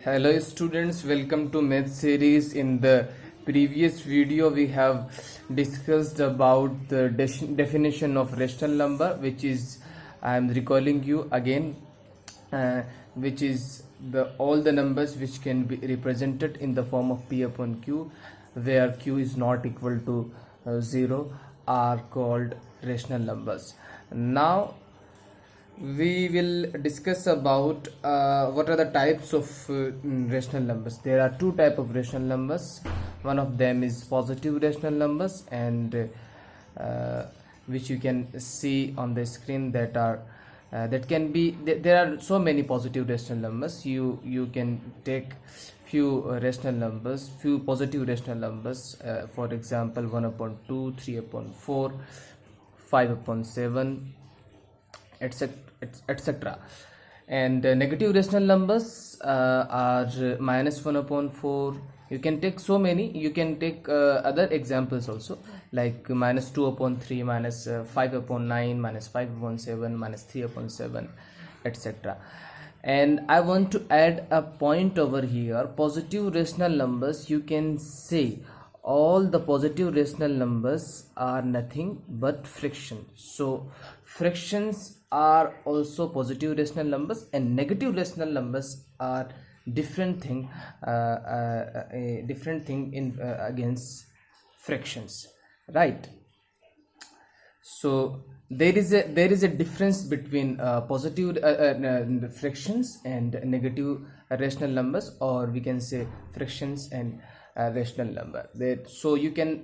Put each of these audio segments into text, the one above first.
Hello students, welcome to math series. In the previous video we have discussed about the definition of rational number, which is, I am recalling you again, which is all the numbers which can be represented in the form of P upon Q, where Q is not equal to 0, are called rational numbers. Now we will discuss about what are the types of rational numbers. There are two types of rational numbers. One of them is positive rational numbers, and which you can see on the screen, that are that can be there are so many positive rational numbers. You can take few rational numbers, few positive rational numbers, for example 1 upon 2, 3 upon 4, 5 upon 7, etc. And negative rational numbers are minus 1 upon 4. You can take so many. You can take other examples also, like minus 2 upon 3, minus 5 upon 9, minus 5 upon 7, minus 3 upon 7, etc. And I want to add a point over here. Positive rational numbers, you can say all the positive rational numbers are nothing but fractions. So fractions are also positive rational numbers, and negative rational numbers are different thing, a different thing in against fractions, right? So there is a difference between positive fractions and negative rational numbers, or we can say fractions and rational number. So you can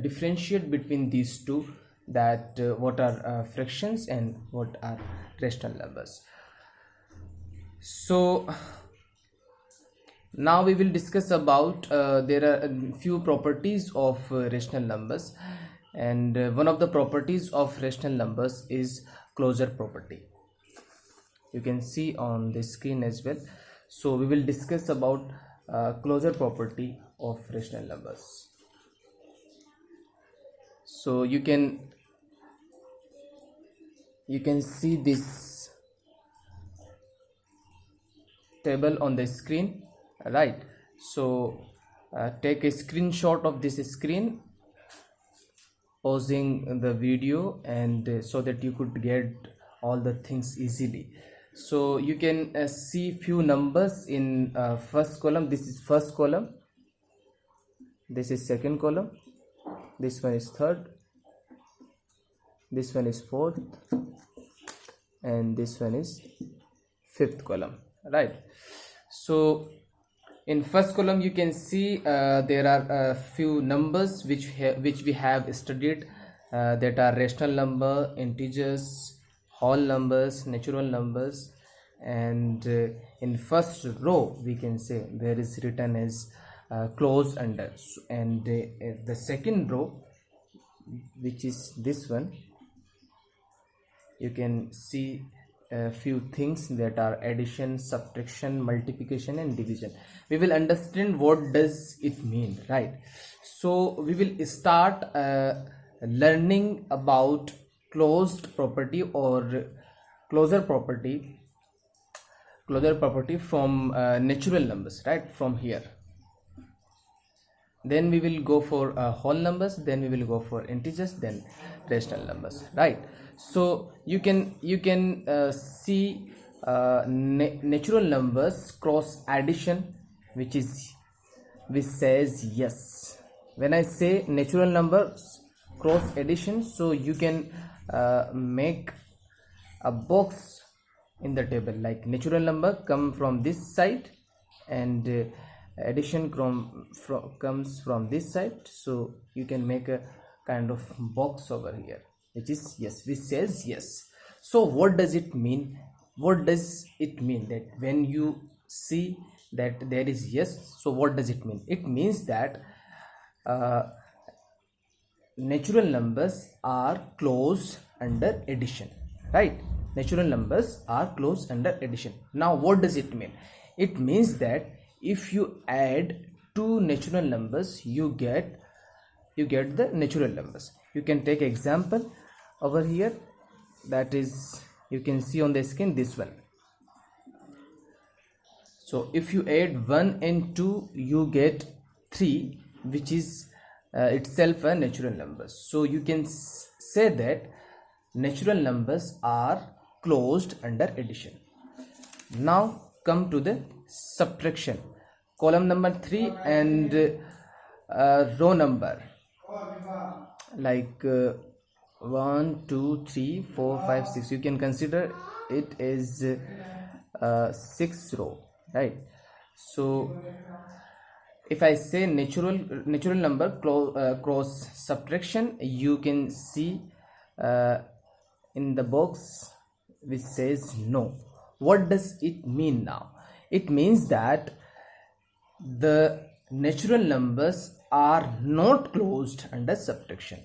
differentiate between these two, that what are fractions and what are rational numbers. So now we will discuss about there are a few properties of rational numbers, and one of the properties of rational numbers is closure property. You can see on the screen as well. So we will discuss about closure property of rational numbers. So you can see this table on the screen, right? So take a screenshot of this screen, pausing the video, and so that you could get all the things easily. So you can see few numbers in first column. This is first column, this is second column, this one is third, this one is fourth, and this one is fifth column, right? So in first column you can see there are a few numbers which we have studied, that are rational number, integers, whole numbers, natural numbers. And in first row we can say there is written as close under, and the second row, which is this one, you can see a few things that are addition, subtraction, multiplication, and division. We will understand what does it mean, right? So we will start learning about closed property or closure property from natural numbers, right? From here, then we will go for whole numbers, then we will go for integers, then rational numbers, right? So you can see natural numbers cross addition, which says yes. When I say natural numbers cross addition, so you can make a box in the table, like natural number come from this side, and addition comes from this side. So you can make a kind of box over here, which is yes, which says yes. So what does it mean? What does it mean that when you see that there is yes, so what does it mean? It means that natural numbers are closed under addition, right? Natural numbers are closed under addition. Now what does it mean? It means that if you add two natural numbers, you get the natural numbers. You can take example over here, that is, you can see on the screen this one. So if you add 1 and 2, you get 3, which is itself a natural number. So you can say that natural numbers are closed under addition. Now come to the subtraction. Column number 3 and row number like 1 2 3 4 5 6, you can consider it as 6 row, right? So if I say natural number cross subtraction, you can see in the box which says no. What does it mean now? It means that the natural numbers are not closed under subtraction.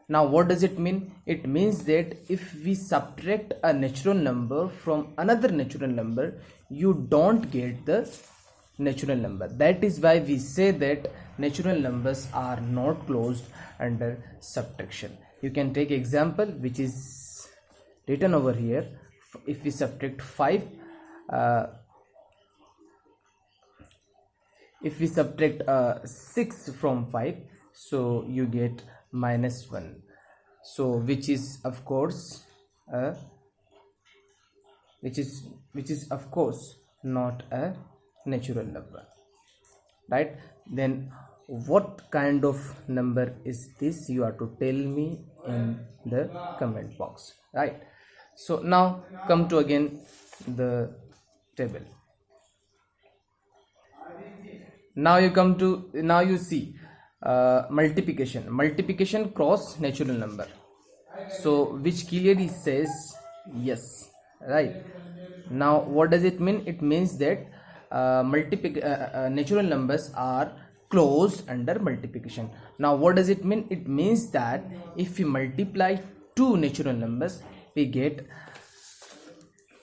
Now what does it mean? It means that if we subtract a natural number from another natural number, you don't get the natural number. That is why we say that natural numbers are not closed under subtraction. You can take example which is written over here. If we subtract 5, if we subtract 6 from 5, so you get -1, so which is of course not a natural number, right? Then what kind of number is this? You have to tell me in the comment box, right? So now come to again the table. Now you see multiplication cross natural number, so which clearly says yes, right? Now what does it mean? It means that natural numbers are closed under multiplication. Now what does it mean? It means that if we multiply two natural numbers, we get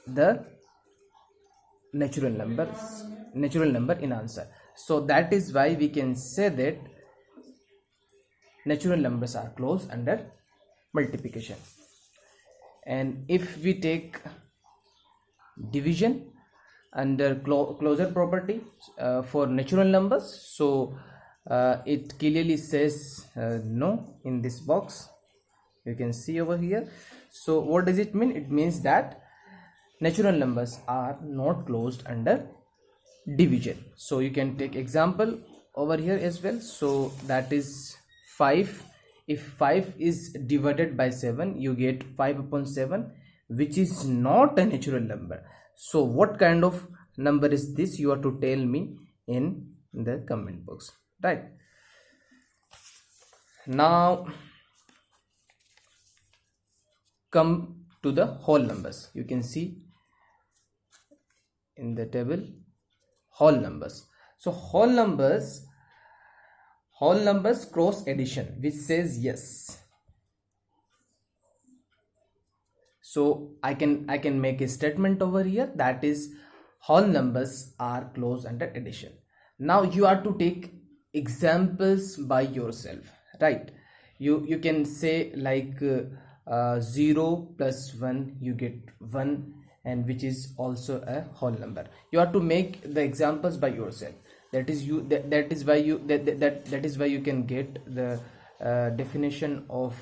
the natural number in answer. So that is why we can say that natural numbers are closed under multiplication. And if we take division under closure property for natural numbers, so it clearly says no in this box. You can see over here. So what does it mean? It means that natural numbers are not closed under division. So you can take example over here as well. So that is 5. If 5 is divided by 7, you get 5/7, which is not a natural number. So what kind of number is this? You have to tell me in the comment box, right? Now come to the whole numbers. You can see in the table whole numbers. So whole numbers cross addition, which says yes. So I can make a statement over here, that is whole numbers are closed under addition. Now you are to take examples by yourself, right? You can say like 0 plus 1, you get 1, and which is also a whole number. You have to make the examples by yourself. That is why you can get the definition of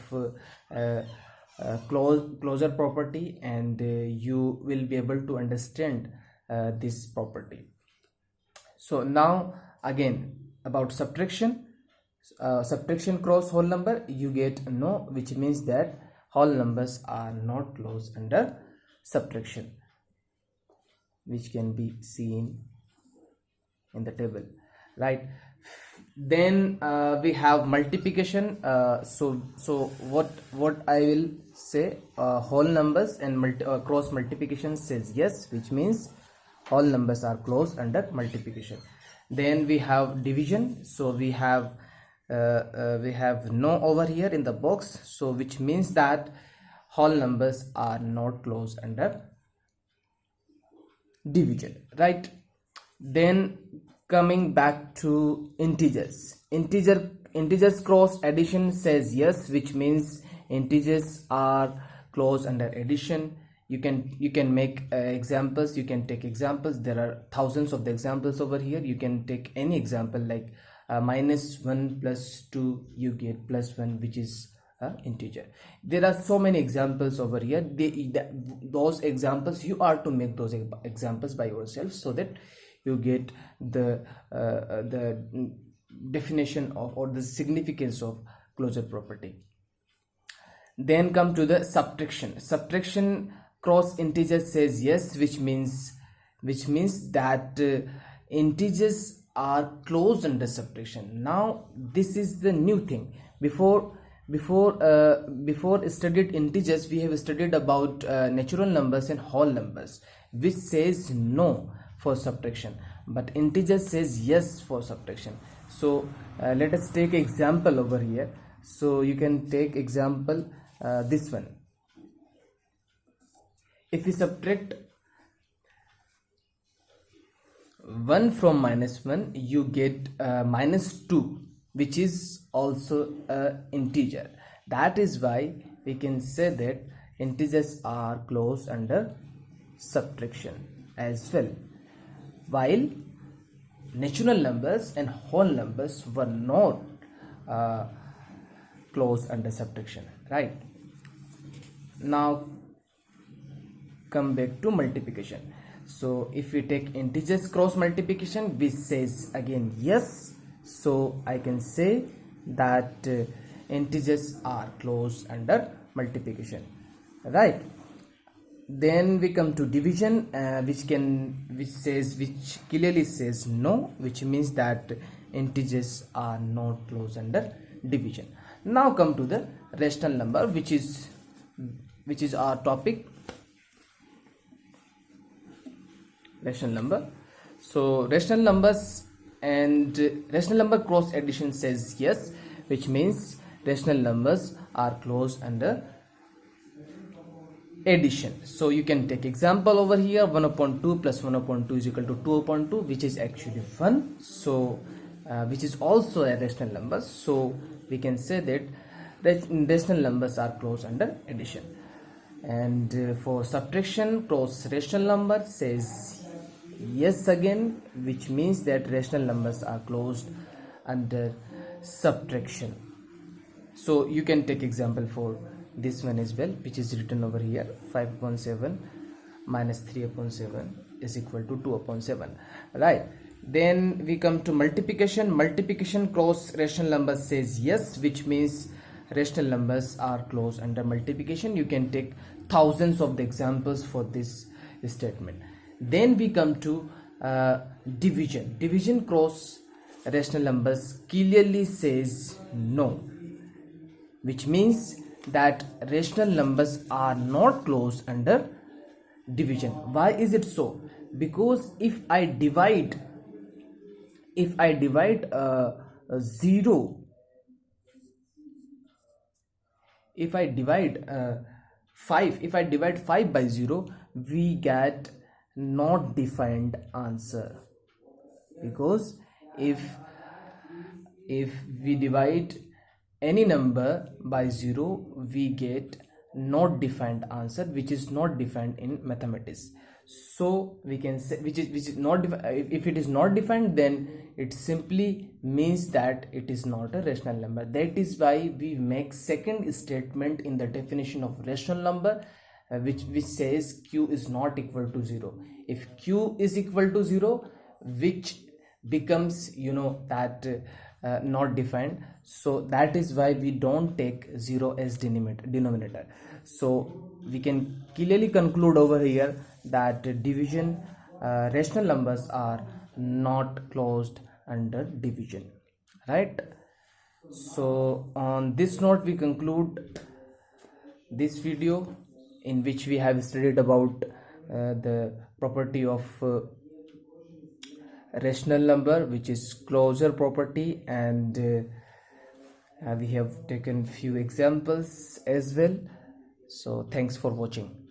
closure property, and you will be able to understand this property. So now again about subtraction cross whole number, you get no, which means that whole numbers are not closed under subtraction, which can be seen in the table, right? Then we have multiplication. So what I will say, whole numbers and cross multiplication says yes, which means whole numbers are closed under multiplication. Then we have division. So we have no over here in the box, so which means that whole numbers are not closed under division, right? Then coming back to integers cross addition says yes, which means integers are closed under addition. you can make examples. You can take examples. There are thousands of the examples over here. You can take any example like -1 plus 2, you get +1, which is integer. There are so many examples over here. Those examples, you are to make those examples by yourself, so that you get the definition of, or the significance of closure property. Then come to the subtraction cross integer says yes, which means that integers are closed under subtraction. Now this is the new thing. Before studied integers, we have studied about natural numbers and whole numbers, which says no for subtraction, but integer says yes for subtraction. So let us take example over here. So you can take example this one. If we subtract 1 from -1, you get -2, which is also an integer. That is why we can say that integers are closed under subtraction as well, while natural numbers and whole numbers were not closed under subtraction, right? Now come back to multiplication. So if we take integers cross multiplication, which says again yes, so I can say that integers are closed under multiplication, right? Then we come to division, which clearly says no, which means that integers are not closed under division. Now come to the rational number, which is our topic, rational number. So rational numbers and rational number cross addition says yes, which means rational numbers are closed under addition. So you can take example over here. 1/2 plus 1/2 is equal to 2/2, which is actually 1. So which is also a rational number. So we can say that rational numbers are closed under addition. And for subtraction, cross rational number says yes again, which means that rational numbers are closed under subtraction. So you can take example for this one as well, which is written over here. 5/7 minus 3/7 is equal to 2/7, right? Then we come to multiplication cross rational number says yes, which means rational numbers are closed under multiplication. You can take thousands of the examples for this statement. Then we come to division cross rational numbers clearly says no, which means that rational numbers are not closed under division. Why is it so? Because if I divide 5 by 0, we get not defined answer. Because if we divide any number by 0, we get not defined answer, which is not defined in mathematics. So we can say which is not if it is not defined, then it simply means that it is not a rational number. That is why we make second statement in the definition of rational number, which says q is not equal to 0. If q is equal to 0, which becomes that not defined, so that is why we don't take 0 as denominator. So we can clearly conclude over here that division rational numbers are not closed under division, right? So on this note, we conclude this video, in which we have studied about the property of rational number, which is closure property, and we have taken few examples as well. So thanks for watching.